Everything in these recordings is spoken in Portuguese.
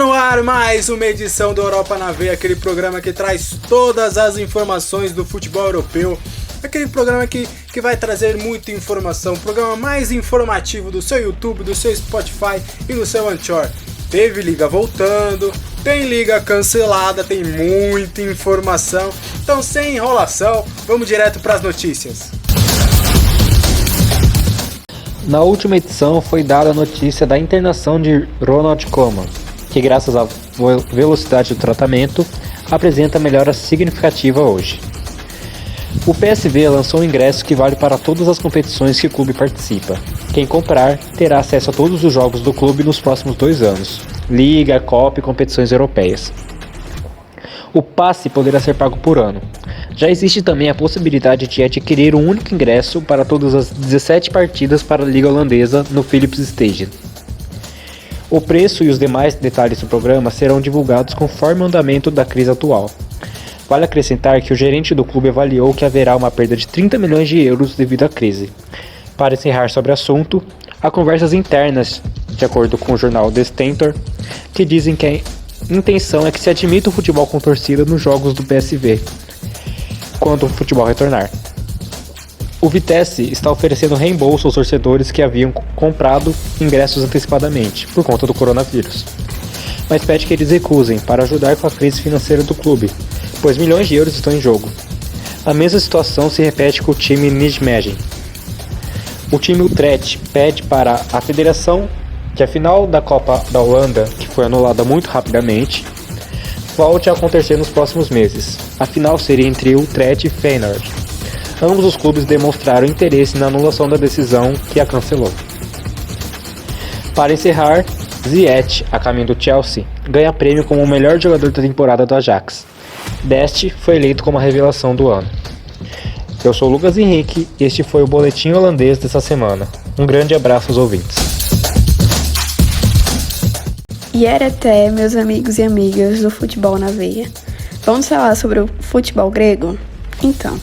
no ar mais uma edição do Europa na Veia, aquele programa que traz todas as informações do futebol europeu, aquele programa que vai trazer muita informação, o programa mais informativo do seu YouTube, do seu Spotify e do seu Anchor. Teve liga voltando, tem liga cancelada, tem muita informação, então sem enrolação, vamos direto para as notícias. Na última edição foi dada a notícia da internação de Ronald Koeman, que graças à velocidade do tratamento apresenta melhora significativa hoje. O PSV lançou um ingresso que vale para todas as competições que o clube participa. Quem comprar terá acesso a todos os jogos do clube nos próximos 2 anos, Liga, Copa e competições europeias. O passe poderá ser pago por ano. Já existe também a possibilidade de adquirir um único ingresso para todas as 17 partidas para a Liga Holandesa no Philips Stadium. O preço e os demais detalhes do programa serão divulgados conforme o andamento da crise atual. Vale acrescentar que o gerente do clube avaliou que haverá uma perda de 30 milhões de euros devido à crise. Para encerrar sobre o assunto, há conversas internas, de acordo com o jornal The Stentor, que dizem que a intenção é que se admita o futebol com torcida nos jogos do PSV, quando o futebol retornar. O Vitesse está oferecendo reembolso aos torcedores que haviam comprado ingressos antecipadamente, por conta do coronavírus. Mas pede que eles recusem para ajudar com a crise financeira do clube, pois milhões de euros estão em jogo. A mesma situação se repete com o time Nijmegen. O time Utrecht pede para a federação que a final da Copa da Holanda, que foi anulada muito rapidamente, volte a acontecer nos próximos meses. A final seria entre Utrecht e Feyenoord. Ambos os clubes demonstraram interesse na anulação da decisão que a cancelou. Para encerrar, Ziyech, a caminho do Chelsea, ganha prêmio como o melhor jogador da temporada do Ajax. Deste foi eleito como a revelação do ano. Eu sou o Lucas Henrique e este foi o Boletim Holandês dessa semana. Um grande abraço aos ouvintes. E era até, meus amigos e amigas do Futebol na Veia. Vamos falar sobre o futebol grego? Então,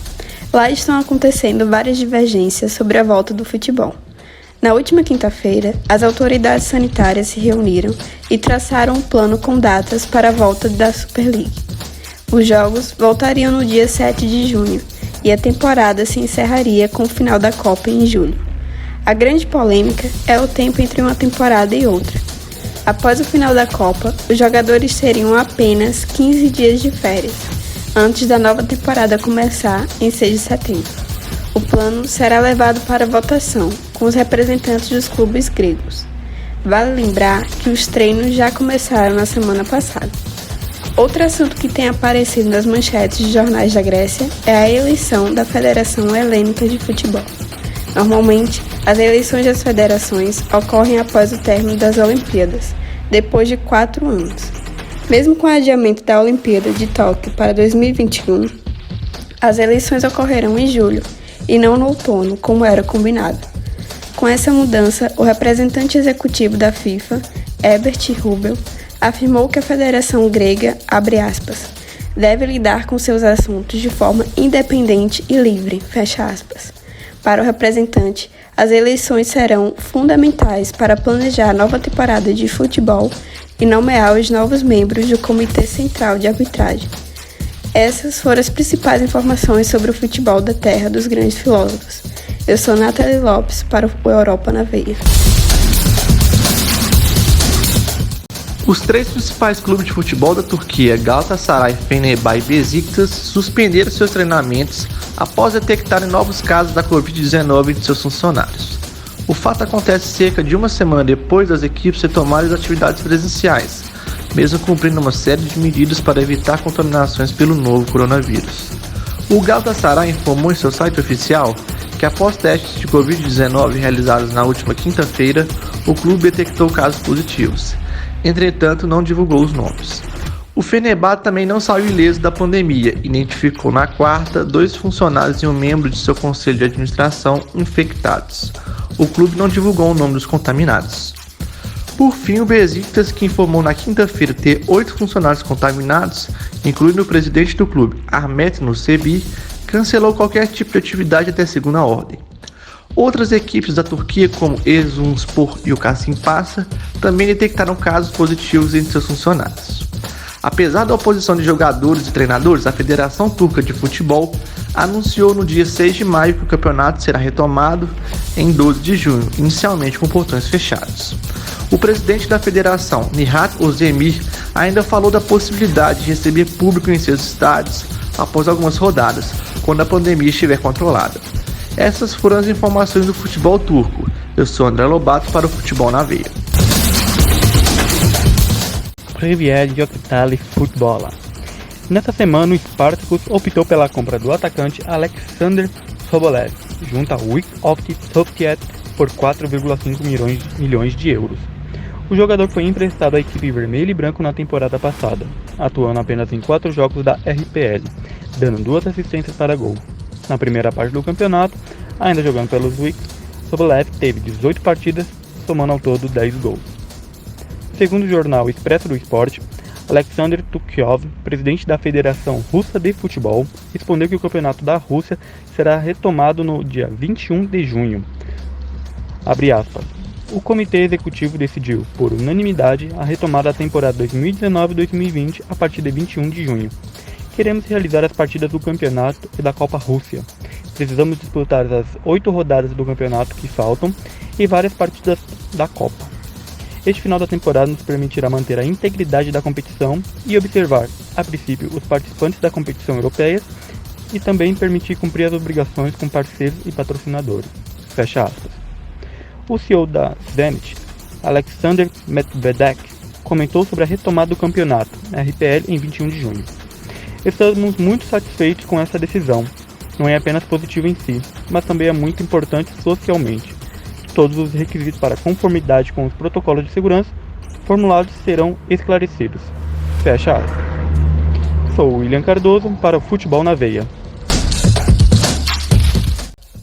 lá estão acontecendo várias divergências sobre a volta do futebol. Na última quinta-feira, as autoridades sanitárias se reuniram e traçaram um plano com datas para a volta da Super League. Os jogos voltariam no dia 7 de junho e a temporada se encerraria com o final da Copa em julho. A grande polêmica é o tempo entre uma temporada e outra. Após o final da Copa, os jogadores teriam apenas 15 dias de férias, antes da nova temporada começar em 6 de setembro. O plano será levado para votação com os representantes dos clubes gregos. Vale lembrar que os treinos já começaram na semana passada. Outro assunto que tem aparecido nas manchetes de jornais da Grécia é a eleição da Federação Helênica de Futebol. Normalmente, as eleições das federações ocorrem após o término das Olimpíadas, depois de 4 anos. Mesmo com o adiamento da Olimpíada de Tóquio para 2021, as eleições ocorrerão em julho e não no outono, como era combinado. Com essa mudança, o representante executivo da FIFA, Herbert Rubel, afirmou que a Federação Grega, abre aspas, deve lidar com seus assuntos de forma independente e livre, fecha aspas. Para o representante, as eleições serão fundamentais para planejar a nova temporada de futebol e nomear os novos membros do Comitê Central de Arbitragem. Essas foram as principais informações sobre o futebol da terra dos grandes filósofos. Eu sou Nathalie Lopes para o Europa na Veia. Os 3 principais clubes de futebol da Turquia, Galatasaray, Fenerbahçe e Besiktas, suspenderam seus treinamentos após detectarem novos casos da Covid-19 entre seus funcionários. O fato acontece cerca de uma semana depois das equipes retomarem as atividades presenciais, mesmo cumprindo uma série de medidas para evitar contaminações pelo novo coronavírus. O Galatasaray informou em seu site oficial que após testes de Covid-19 realizados na última quinta-feira, o clube detectou casos positivos. Entretanto, não divulgou os nomes. O Fenerbahçe também não saiu ileso da pandemia, identificou na quarta 2 funcionários e um membro de seu conselho de administração infectados. O clube não divulgou o nome dos contaminados. Por fim, o Besiktas, que informou na quinta-feira ter 8 funcionários contaminados, incluindo o presidente do clube, Ahmet Nusebi, cancelou qualquer tipo de atividade até segunda ordem. Outras equipes da Turquia, como Erzurumspor e o Kasımpaşa, também detectaram casos positivos entre seus funcionários. Apesar da oposição de jogadores e treinadores, a Federação Turca de Futebol anunciou no dia 6 de maio que o campeonato será retomado em 12 de junho, inicialmente com portões fechados. O presidente da federação, Nihat Özdemir, ainda falou da possibilidade de receber público em seus estádios após algumas rodadas, quando a pandemia estiver controlada. Essas foram as informações do futebol turco. Eu sou André Lobato para o Futebol na Veia. Premier Yoktali Futbola. Nessa semana, o Spartacus optou pela compra do atacante Alexander Sobolev, junto ao Wick of Topket por 4,5 milhões de euros. O jogador foi emprestado à equipe vermelho e branco na temporada passada, atuando apenas em 4 jogos da RPL, dando 2 assistências para gol. Na primeira parte do campeonato, ainda jogando pelos Wicks, Sobolev teve 18 partidas, somando ao todo 10 gols. Segundo o jornal Expresso do Esporte, Alexander Tukyov, presidente da Federação Russa de Futebol, respondeu que o campeonato da Rússia será retomado no dia 21 de junho. Abre aspas. O comitê executivo decidiu, por unanimidade, a retomada da temporada 2019-2020 a partir de 21 de junho. Queremos realizar as partidas do campeonato e da Copa Rússia. Precisamos disputar as 8 rodadas do campeonato que faltam e várias partidas da Copa. Este final da temporada nos permitirá manter a integridade da competição e observar, a princípio, os participantes da competição europeia e também permitir cumprir as obrigações com parceiros e patrocinadores. Fecha aspas. O CEO da Zenit, Alexander Medvedev, comentou sobre a retomada do campeonato, RPL, em 21 de junho. Estamos muito satisfeitos com essa decisão. Não é apenas positiva em si, mas também é muito importante socialmente. Todos os requisitos para conformidade com os protocolos de segurança formulados serão esclarecidos. Fecha aspas. Sou William Cardoso para o Futebol na Veia.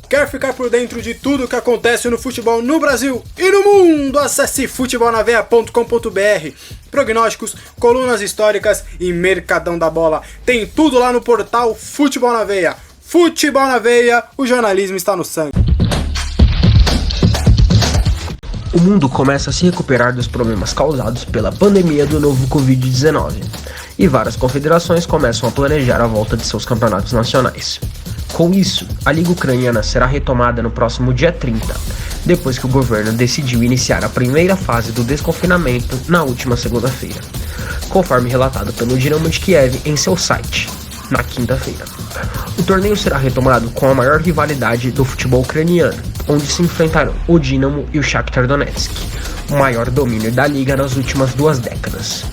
Quer ficar por dentro de tudo que acontece no futebol no Brasil e no mundo? Acesse futebolnaveia.com.br. Prognósticos, colunas históricas e mercadão da bola. Tem tudo lá no portal Futebol na Veia. Futebol na Veia, o jornalismo está no sangue. O mundo começa a se recuperar dos problemas causados pela pandemia do novo Covid-19 e várias confederações começam a planejar a volta de seus campeonatos nacionais. Com isso, a Liga Ucraniana será retomada no próximo dia 30, depois que o governo decidiu iniciar a primeira fase do desconfinamento na última segunda-feira, conforme relatado pelo Dinamo de Kiev em seu site, na quinta-feira. O torneio será retomado com a maior rivalidade do futebol ucraniano, onde se enfrentarão o Dinamo e o Shakhtar Donetsk, o maior domínio da liga nas últimas 2 décadas.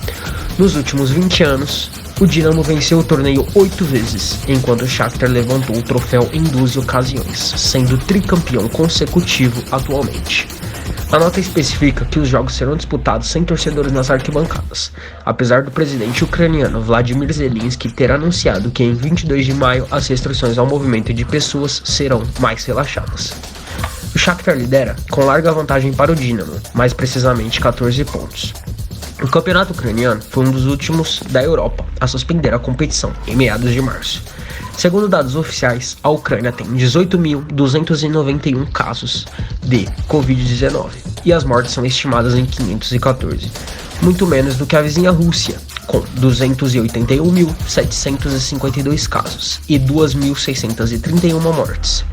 Nos últimos 20 anos, o Dinamo venceu o torneio 8 vezes, enquanto o Shakhtar levantou o troféu em 12 ocasiões, sendo tricampeão consecutivo atualmente. A nota especifica que os jogos serão disputados sem torcedores nas arquibancadas, apesar do presidente ucraniano Vladimir Zelensky ter anunciado que em 22 de maio as restrições ao movimento de pessoas serão mais relaxadas. O Shakhtar lidera com larga vantagem para o Dinamo, mais precisamente 14 pontos. O campeonato ucraniano foi um dos últimos da Europa a suspender a competição em meados de março. Segundo dados oficiais, a Ucrânia tem 18.291 casos de Covid-19 e as mortes são estimadas em 514, muito menos do que a vizinha Rússia, com 281.752 casos e 2.631 mortes,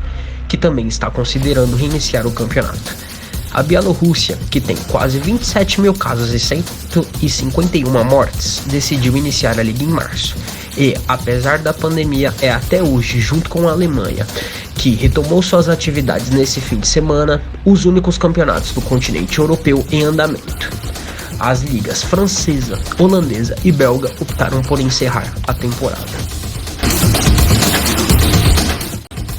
que também está considerando reiniciar o campeonato. A Bielorrússia, que tem quase 27 mil casos e 151 mortes, decidiu iniciar a liga em março. E, apesar da pandemia, é até hoje, junto com a Alemanha, que retomou suas atividades nesse fim de semana, os únicos campeonatos do continente europeu em andamento. As ligas francesa, holandesa e belga optaram por encerrar a temporada.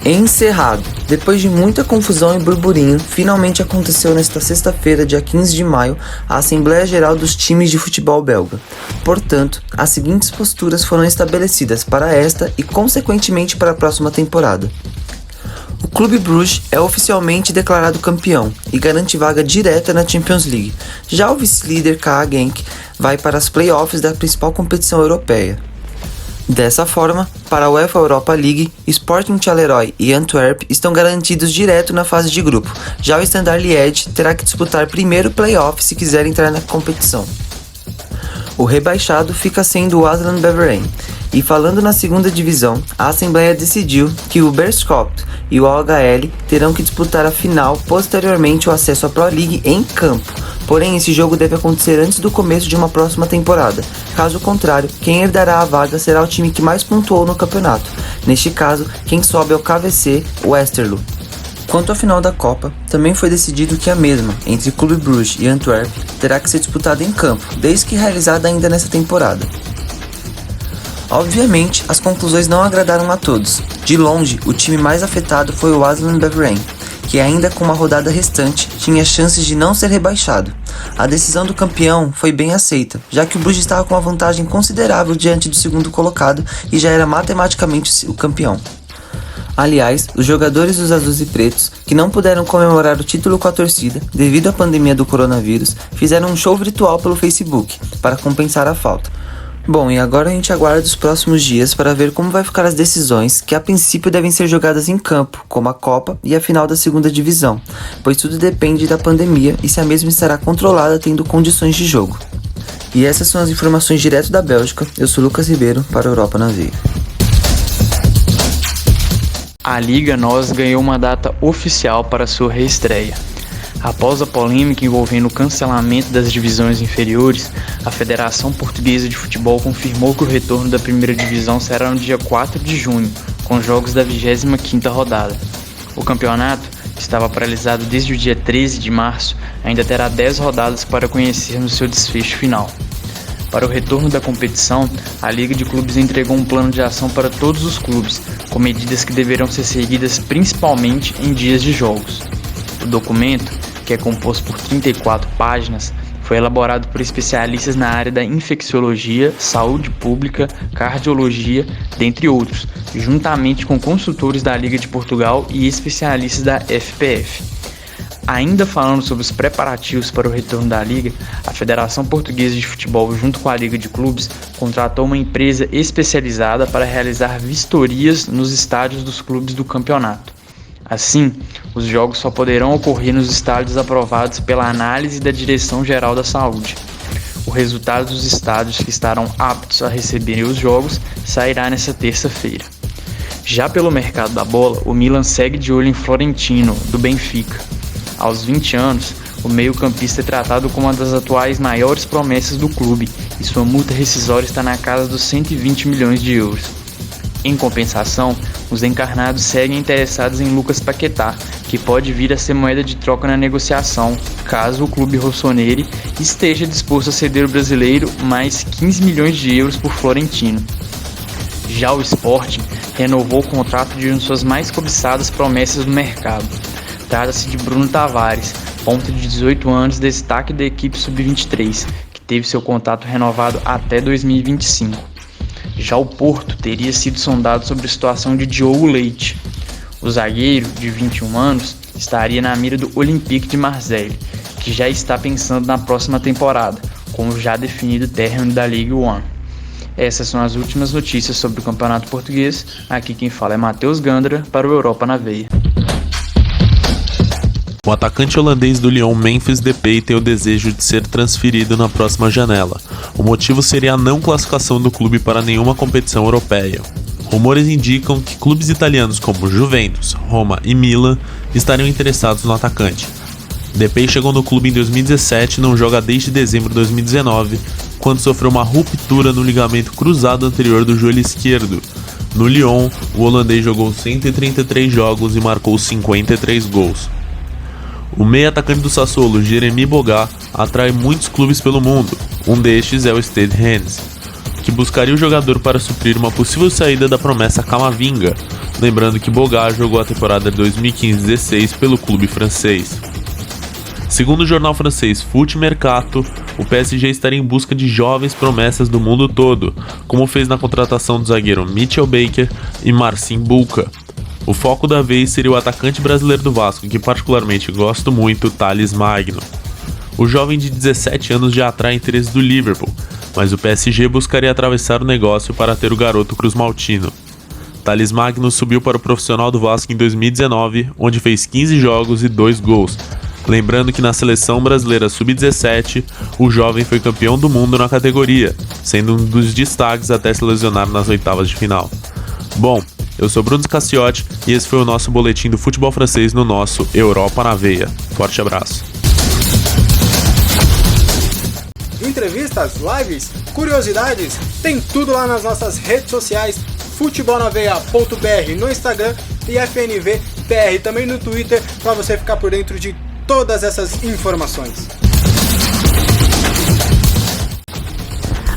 Encerrado. Depois de muita confusão e burburinho, finalmente aconteceu nesta sexta-feira, dia 15 de maio, a Assembleia Geral dos times de futebol belga. Portanto, as seguintes posturas foram estabelecidas para esta e, consequentemente, para a próxima temporada. O Clube Bruges é oficialmente declarado campeão e garante vaga direta na Champions League. Já o vice-líder KA Genk vai para as playoffs da principal competição europeia. Dessa forma, para a UEFA Europa League, Sporting Charleroi e Antwerp estão garantidos direto na fase de grupo. Já o Standard Liège terá que disputar primeiro o play-off se quiser entrar na competição. O rebaixado fica sendo o Aslan Beveren. E falando na segunda divisão, a Assembleia decidiu que o Beerschot e o OHL terão que disputar a final, posteriormente o acesso à Pro League em campo. Porém, esse jogo deve acontecer antes do começo de uma próxima temporada. Caso contrário, quem herdará a vaga será o time que mais pontuou no campeonato. Neste caso, quem sobe é o KVC Westerlo. Quanto à final da Copa, também foi decidido que a mesma, entre Clube Bruges e Antwerp, terá que ser disputada em campo, desde que realizada ainda nessa temporada. Obviamente, as conclusões não agradaram a todos. De longe, o time mais afetado foi o Aslan Beveren, que ainda com uma rodada restante, tinha chances de não ser rebaixado. A decisão do campeão foi bem aceita, já que o Bruges estava com uma vantagem considerável diante do segundo colocado e já era matematicamente o campeão. Aliás, os jogadores dos azuis e pretos, que não puderam comemorar o título com a torcida devido à pandemia do coronavírus, fizeram um show virtual pelo Facebook, para compensar a falta. Bom, e agora a gente aguarda os próximos dias para ver como vai ficar as decisões que a princípio devem ser jogadas em campo, como a Copa e a final da segunda divisão, pois tudo depende da pandemia e se a mesma estará controlada tendo condições de jogo. E essas são as informações direto da Bélgica. Eu sou Lucas Ribeiro para a Europa na Veia. A Liga NOS ganhou uma data oficial para sua reestreia. Após a polêmica envolvendo o cancelamento das divisões inferiores, a Federação Portuguesa de Futebol confirmou que o retorno da primeira divisão será no dia 4 de junho, com jogos da 25ª rodada. O campeonato, que estava paralisado desde o dia 13 de março, ainda terá 10 rodadas para conhecermos seu desfecho final. Para o retorno da competição, a Liga de Clubes entregou um plano de ação para todos os clubes, com medidas que deverão ser seguidas principalmente em dias de jogos. O documento, que é composto por 34 páginas, foi elaborado por especialistas na área da infecciologia, saúde pública, cardiologia, dentre outros, juntamente com consultores da Liga de Portugal e especialistas da FPF. Ainda falando sobre os preparativos para o retorno da Liga, a Federação Portuguesa de Futebol, junto com a Liga de Clubes, contratou uma empresa especializada para realizar vistorias nos estádios dos clubes do campeonato. Assim, os jogos só poderão ocorrer nos estádios aprovados pela análise da Direção-Geral da Saúde. O resultado dos estádios que estarão aptos a receberem os jogos sairá nesta terça-feira. Já pelo mercado da bola, o Milan segue de olho em Florentino, do Benfica. Aos 20 anos, o meio-campista é tratado como uma das atuais maiores promessas do clube e sua multa rescisória está na casa dos 120 milhões de euros. Em compensação, os encarnados seguem interessados em Lucas Paquetá, que pode vir a ser moeda de troca na negociação, caso o clube rossoneri esteja disposto a ceder o brasileiro mais 15 milhões de euros por Florentino. Já o Sporting renovou o contrato de uma de suas mais cobiçadas promessas do mercado. Trata-se de Bruno Tavares, ponta de 18 anos, destaque da equipe sub-23, que teve seu contrato renovado até 2025. Já o Porto teria sido sondado sobre a situação de Diogo Leite. O zagueiro, de 21 anos, estaria na mira do Olympique de Marseille, que já está pensando na próxima temporada, com o já definido término da Ligue 1. Essas são as últimas notícias sobre o Campeonato Português. Aqui quem fala é Matheus Gandra para o Europa na Veia. O atacante holandês do Lyon, Memphis Depay, tem o desejo de ser transferido na próxima janela. O motivo seria a não classificação do clube para nenhuma competição europeia. Rumores indicam que clubes italianos como Juventus, Roma e Milan estariam interessados no atacante. Depay chegou no clube em 2017 e não joga desde dezembro de 2019, quando sofreu uma ruptura no ligamento cruzado anterior do joelho esquerdo. No Lyon, o holandês jogou 133 jogos e marcou 53 gols. O meio-atacante do Sassuolo, Jeremy Boga, atrai muitos clubes pelo mundo. Um destes é o Stade Rennes, que buscaria o jogador para suprir uma possível saída da promessa Camavinga, lembrando que Boga jogou a temporada de 2015-16 pelo clube francês. Segundo o jornal francês Foot Mercato, o PSG estaria em busca de jovens promessas do mundo todo, como fez na contratação do zagueiro Mitchell Baker e Marcin Bulka. O foco da vez seria o atacante brasileiro do Vasco, que particularmente gosto muito, Thales Magno. O jovem de 17 anos já atrai interesse do Liverpool, mas o PSG buscaria atravessar o negócio para ter o garoto cruzmaltino. Thales Magno subiu para o profissional do Vasco em 2019, onde fez 15 jogos e 2 gols. Lembrando que na seleção brasileira sub-17, o jovem foi campeão do mundo na categoria, sendo um dos destaques até se lesionar nas oitavas de final. Bom, eu sou Bruno Cassiotti e esse foi o nosso boletim do futebol francês no nosso Europa na Veia. Forte abraço. Entrevistas, lives, curiosidades, tem tudo lá nas nossas redes sociais, futebolnaveia.br no Instagram e FNVBR também no Twitter, para você ficar por dentro de todas essas informações.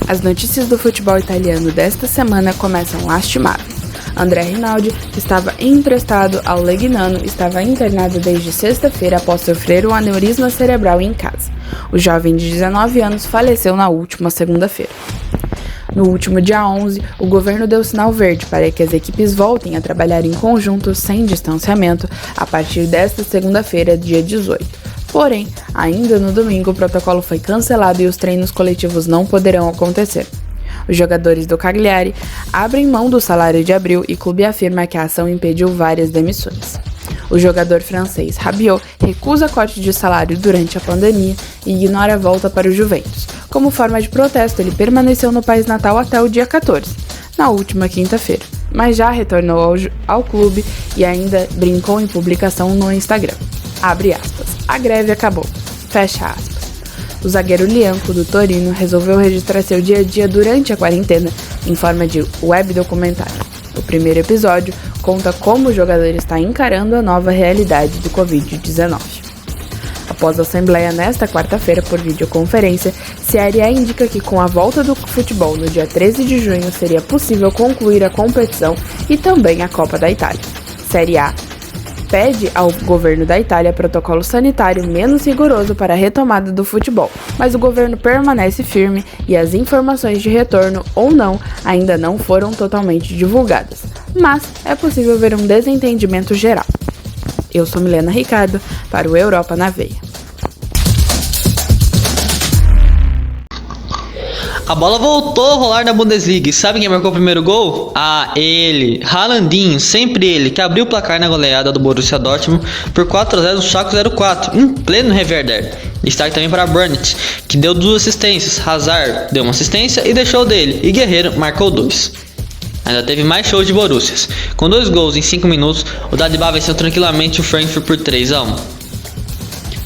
As notícias do futebol italiano desta semana começam lastimáveis. André Rinaldi, que estava emprestado ao Legnano, estava internado desde sexta-feira após sofrer um aneurisma cerebral em casa. O jovem de 19 anos faleceu na última segunda-feira. No último dia 11, o governo deu sinal verde para que as equipes voltem a trabalhar em conjunto sem distanciamento a partir desta segunda-feira, dia 18. Porém, ainda no domingo, o protocolo foi cancelado e os treinos coletivos não poderão acontecer. Os jogadores do Cagliari abrem mão do salário de abril e o clube afirma que a ação impediu várias demissões. O jogador francês Rabiot recusa corte de salário durante a pandemia e ignora a volta para o Juventus. Como forma de protesto, ele permaneceu no país natal até o dia 14, na última quinta-feira, mas já retornou ao clube e ainda brincou em publicação no Instagram. Abre aspas. A greve acabou. Fecha aspas. O zagueiro Lianco, do Torino, resolveu registrar seu dia a dia durante a quarentena em forma de web documentário. O primeiro episódio conta como o jogador está encarando a nova realidade do Covid-19. Após a assembleia nesta quarta-feira por videoconferência, Serie A indica que com a volta do futebol no dia 13 de junho seria possível concluir a competição e também a Copa da Itália. Serie A pede ao governo da Itália protocolo sanitário menos rigoroso para a retomada do futebol, mas o governo permanece firme e as informações de retorno ou não ainda não foram totalmente divulgadas, mas é possível ver um desentendimento geral. Eu sou Milena Ricardo para o Europa na Veia. A bola voltou a rolar na Bundesliga e sabe quem marcou o primeiro gol? Ele, Haalandinho, sempre ele, que abriu o placar na goleada do Borussia Dortmund por 4-0 no Schalke 04, em pleno Reverder. Destaque também para Burnett, que deu 2 assistências, Hazard deu uma assistência e deixou dele, e Guerreiro marcou 2. Ainda teve mais shows de Borussias. Com 2 gols em 5 minutos, o Dadibá venceu tranquilamente o Frankfurt por 3-1.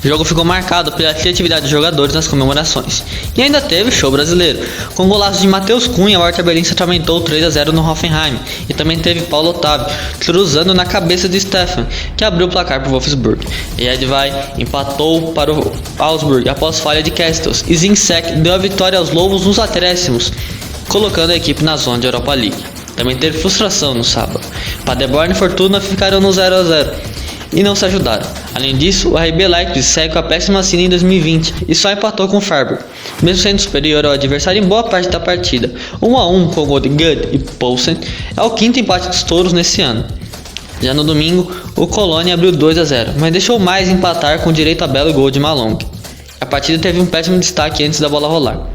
O jogo ficou marcado pela criatividade dos jogadores nas comemorações. E ainda teve show brasileiro. Com golaços de Matheus Cunha, o Hertha Berlim sacramentou 3-0 no Hoffenheim. E também teve Paulo Otávio cruzando na cabeça de Stefan, que abriu o placar para o Wolfsburg. E Edvai empatou para o Augsburg após falha de Castells. E Zinsek deu a vitória aos Lobos nos acréscimos, colocando a equipe na zona de Europa League. Também teve frustração no sábado. Paderborn e Fortuna ficaram no 0-0. E não se ajudaram. Além disso, o RB Leipzig segue com a péssima cena em 2020 e só empatou com o Freiburg, mesmo sendo superior ao adversário em boa parte da partida. 1-1 com o gol de Good e Poulsen é o 5º empate dos touros nesse ano. Já no domingo, o Colônia abriu 2-0, mas deixou mais empatar com direito a belo gol de Malong. A partida teve um péssimo destaque antes da bola rolar.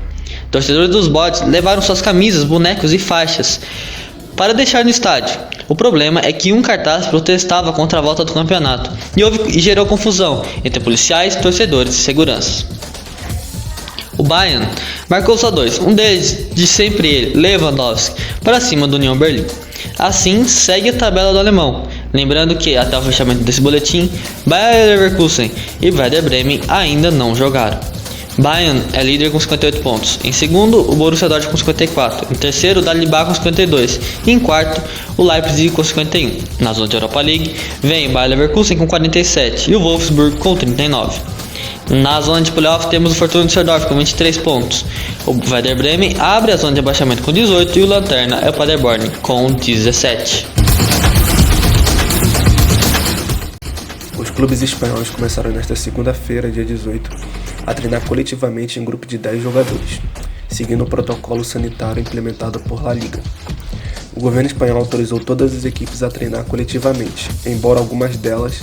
Torcedores dos bodes levaram suas camisas, bonecos e faixas para deixar no estádio. O problema é que um cartaz protestava contra a volta do campeonato e gerou confusão entre policiais, torcedores e seguranças. O Bayern marcou só 2, um deles de sempre ele, Lewandowski, para cima do Union Berlim. Assim, segue a tabela do alemão. Lembrando que, até o fechamento desse boletim, Bayer Leverkusen e Werder Bremen ainda não jogaram. Bayern é líder com 58 pontos. Em segundo, o Borussia Dortmund com 54. Em terceiro, o Dalibá com 52. E em quarto, o Leipzig com 51. Na zona de Europa League, vem o Bayer Leverkusen com 47 e o Wolfsburg com 39. Na zona de playoff temos o Fortuna Düsseldorf com 23 pontos. O Werder Bremen abre a zona de abaixamento com 18 e o Lanterna é o Paderborn com 17. Os clubes espanhóis começaram nesta segunda-feira, dia 18, a treinar coletivamente em grupo de 10 jogadores, seguindo o protocolo sanitário implementado por La Liga. O governo espanhol autorizou todas as equipes a treinar coletivamente, embora algumas delas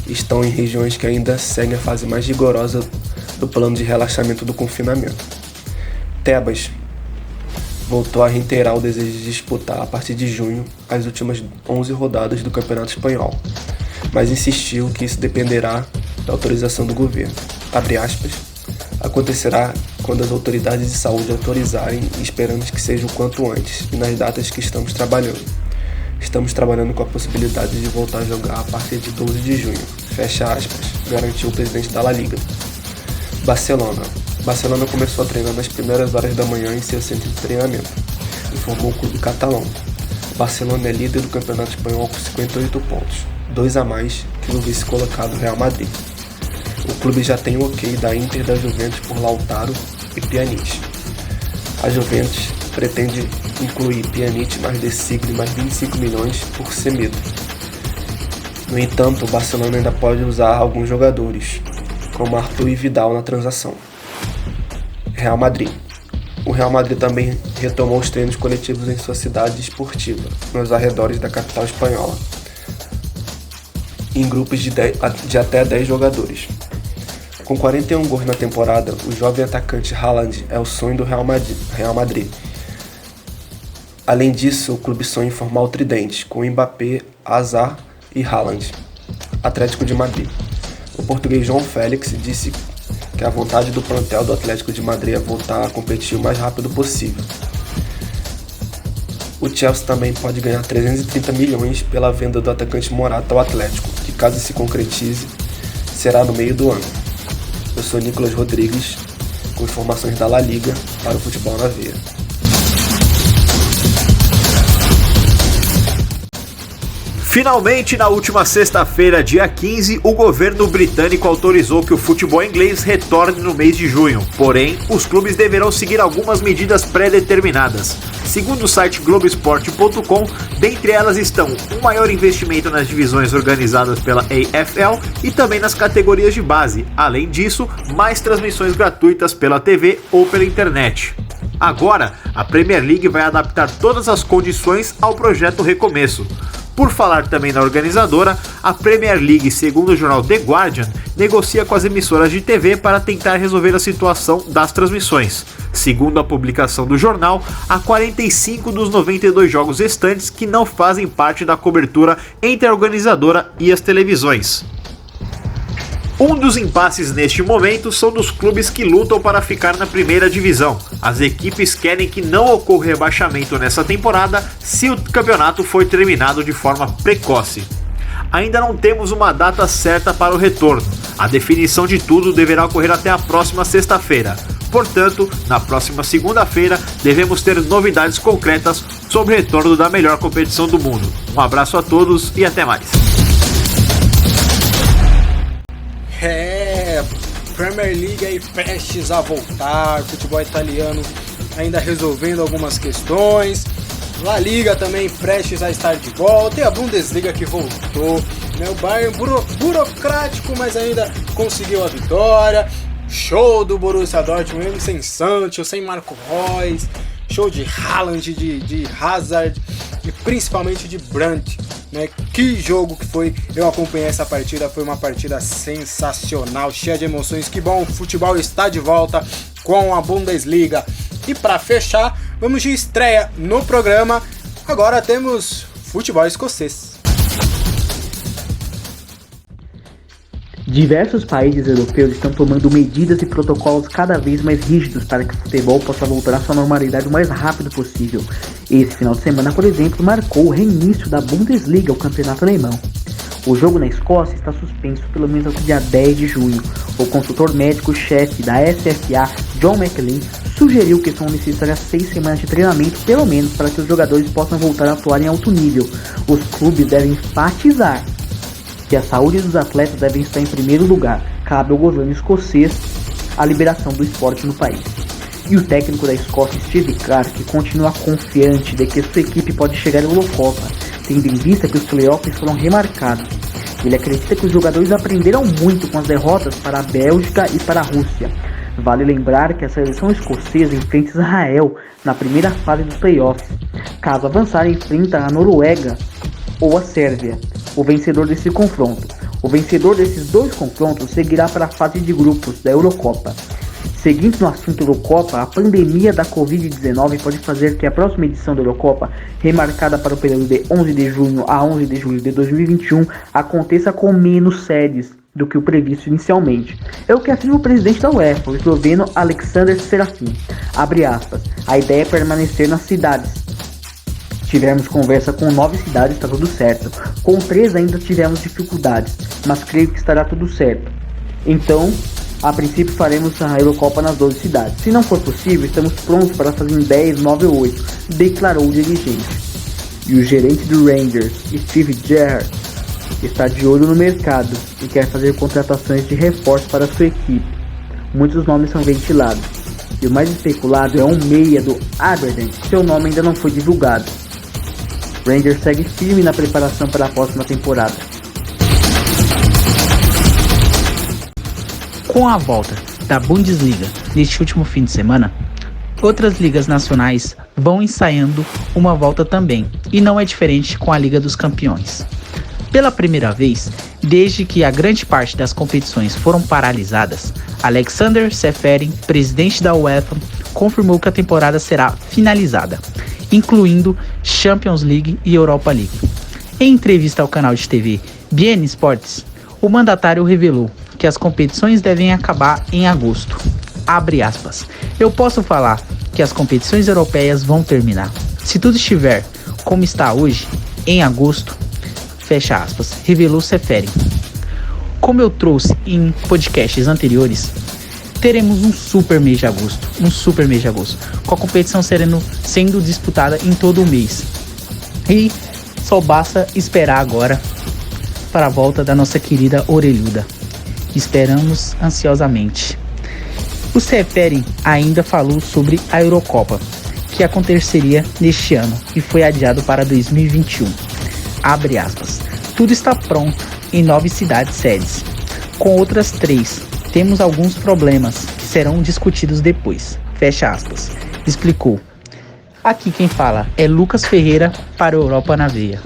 estão em regiões que ainda seguem a fase mais rigorosa do plano de relaxamento do confinamento. Tebas, voltou a reiterar o desejo de disputar a partir de junho as últimas 11 rodadas do Campeonato Espanhol, mas insistiu que isso dependerá da autorização do governo. Abre aspas, acontecerá quando as autoridades de saúde autorizarem e esperamos que seja o quanto antes e nas datas que estamos trabalhando. Estamos trabalhando com a possibilidade de voltar a jogar a partir de 12 de junho, fecha aspas, garantiu o presidente da La Liga. Barcelona começou a treinar nas primeiras horas da manhã em seu centro de treinamento, informou o clube catalão. O Barcelona é líder do Campeonato Espanhol com 58 pontos, 2 a mais que o vice-colocado Real Madrid. O clube já tem o ok da Inter e da Juventus por Lautaro e Pjanic. A Juventus pretende incluir Pjanic mais De Sigli mais 25 milhões por Semedo. No entanto, o Barcelona ainda pode usar alguns jogadores, como Arthur e Vidal na transação. Real Madrid. O Real Madrid também retomou os treinos coletivos em sua cidade esportiva, nos arredores da capital espanhola, em grupos de até 10 jogadores. Com 41 gols na temporada, o jovem atacante Haaland é o sonho do Real Madrid. Além disso, o clube sonha em formar o tridente, com Mbappé, Hazard e Haaland. Atlético de Madrid. O português João Félix disse que a vontade do plantel do Atlético de Madrid é voltar a competir o mais rápido possível. O Chelsea também pode ganhar 330 milhões pela venda do atacante Morata ao Atlético, que caso se concretize, será no meio do ano. Eu sou Nicolas Rodrigues, com informações da La Liga para o Futebol na Veia. Finalmente, na última sexta-feira, dia 15, o governo britânico autorizou que o futebol inglês retorne no mês de junho. Porém, os clubes deverão seguir algumas medidas pré-determinadas. Segundo o site Globoesporte.com, dentre elas estão um maior investimento nas divisões organizadas pela AFL e também nas categorias de base. Além disso, mais transmissões gratuitas pela TV ou pela internet. Agora, a Premier League vai adaptar todas as condições ao projeto Recomeço. Por falar também na organizadora, a Premier League, segundo o jornal The Guardian, negocia com as emissoras de TV para tentar resolver a situação das transmissões. Segundo a publicação do jornal, há 45 dos 92 jogos restantes que não fazem parte da cobertura entre a organizadora e as televisões. Um dos impasses neste momento são dos clubes que lutam para ficar na primeira divisão. As equipes querem que não ocorra rebaixamento nessa temporada se o campeonato for terminado de forma precoce. Ainda não temos uma data certa para o retorno. A definição de tudo deverá ocorrer até a próxima sexta-feira. Portanto, na próxima segunda-feira, devemos ter novidades concretas sobre o retorno da melhor competição do mundo. Um abraço a todos e até mais. Premier League aí prestes a voltar, futebol italiano ainda resolvendo algumas questões, La Liga também prestes a estar de volta e a Bundesliga que voltou, né? O Bayern burocrático, mas ainda conseguiu a vitória, show do Borussia Dortmund mesmo sem Sancho, sem Marco Reus, show de Haaland, de Hazard e principalmente de Brandt. Né? Que jogo que foi, eu acompanhei essa partida, foi uma partida sensacional, cheia de emoções. Que bom, o futebol está de volta com a Bundesliga. E para fechar, vamos de estreia no programa. Agora temos futebol escocês. Diversos países europeus estão tomando medidas e protocolos cada vez mais rígidos para que o futebol possa voltar à sua normalidade o mais rápido possível. Esse final de semana, por exemplo, marcou o reinício da Bundesliga, o campeonato alemão. O jogo na Escócia está suspenso pelo menos até o dia 10 de junho. O consultor médico-chefe da SFA, John McLean, sugeriu que são necessárias 6 semanas de treinamento, pelo menos, para que os jogadores possam voltar a atuar em alto nível. Os clubes devem enfatizar que a saúde dos atletas deve estar em primeiro lugar. Cabe ao governo escocês a liberação do esporte no país. E o técnico da Escócia, Steve Clarke, continua confiante de que sua equipe pode chegar ao Eurocopa, tendo em vista que os playoffs foram remarcados. Ele acredita que os jogadores aprenderam muito com as derrotas para a Bélgica e para a Rússia. Vale lembrar que a seleção escocesa enfrenta Israel na primeira fase dos playoffs. Caso avançar, enfrenta a Noruega ou a Sérvia, o vencedor desse confronto. O vencedor desses dois confrontos seguirá para a fase de grupos da Eurocopa. Seguindo no assunto Eurocopa, a pandemia da Covid-19 pode fazer que a próxima edição da Eurocopa, remarcada para o período de 11 de junho a 11 de julho de 2021, aconteça com menos sedes do que o previsto inicialmente. É o que afirma o presidente da UEFA, o esloveno Alexander Serafin. Abre aspas, a ideia é permanecer nas cidades. Tivemos conversa com 9 cidades, está tudo certo. Com 3 ainda tivemos dificuldades, mas creio que estará tudo certo. Então, a princípio faremos a Eurocopa nas 12 cidades. Se não for possível, estamos prontos para fazer em 10, 9 ou 8, declarou o dirigente. E o gerente do Rangers, Steve Gerrard, está de olho no mercado e quer fazer contratações de reforço para sua equipe. Muitos nomes são ventilados, e o mais especulado é um meia do Aberdeen, seu nome ainda não foi divulgado. Rangers segue firme na preparação para a próxima temporada. Com a volta da Bundesliga neste último fim de semana, outras ligas nacionais vão ensaiando uma volta também, e não é diferente com a Liga dos Campeões. Pela primeira vez, desde que a grande parte das competições foram paralisadas, Alexander Seferin, presidente da UEFA, confirmou que a temporada será finalizada, incluindo Champions League e Europa League. Em entrevista ao canal de TV beIN Sports, o mandatário revelou que as competições devem acabar em agosto. Abre aspas. Eu posso falar que as competições europeias vão terminar. Se tudo estiver como está hoje, em agosto, fecha aspas, revelou Seferin. Como eu trouxe em podcasts anteriores, teremos um super mês de agosto, com a competição sendo disputada em todo o mês. E só basta esperar agora para a volta da nossa querida orelhuda. Esperamos ansiosamente. O Seferin ainda falou sobre a Eurocopa, que aconteceria neste ano e foi adiado para 2021. Abre aspas. Tudo está pronto em 9 cidades sedes. Com outras 3, temos alguns problemas que serão discutidos depois. Fecha aspas. Explicou. Aqui quem fala é Lucas Ferreira para o Europa na Veia.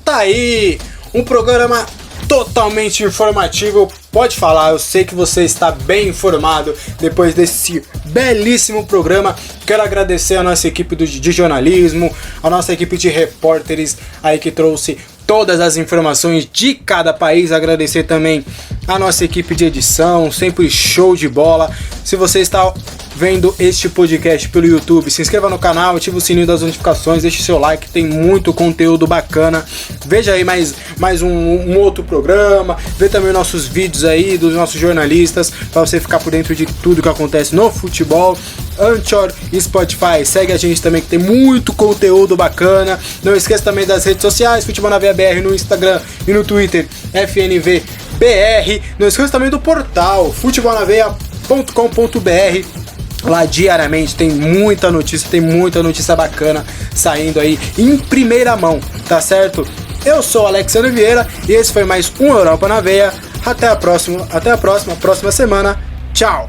Tá aí, um programa totalmente informativo. Pode falar, eu sei que você está bem informado depois desse belíssimo programa. Quero agradecer a nossa equipe de jornalismo, a nossa equipe de repórteres aí que trouxe todas as informações de cada país. Agradecer também a nossa equipe de edição, sempre show de bola. Se você está vendo este podcast pelo YouTube, se inscreva no canal, ative o sininho das notificações, deixe seu like, tem muito conteúdo bacana. Veja aí mais um outro programa, vê também nossos vídeos aí dos nossos jornalistas, para você ficar por dentro de tudo que acontece no futebol. Anchor e Spotify, segue a gente também que tem muito conteúdo bacana. Não esqueça também das redes sociais, Futebol na Veia BR no Instagram e no Twitter, FNVBR. Não esqueça também do portal futebolnaveia.com.br. Lá diariamente tem muita notícia bacana saindo aí em primeira mão, tá certo? Eu sou o Alexandre Vieira e esse foi mais um Europa na Veia. Até a próxima semana. Tchau!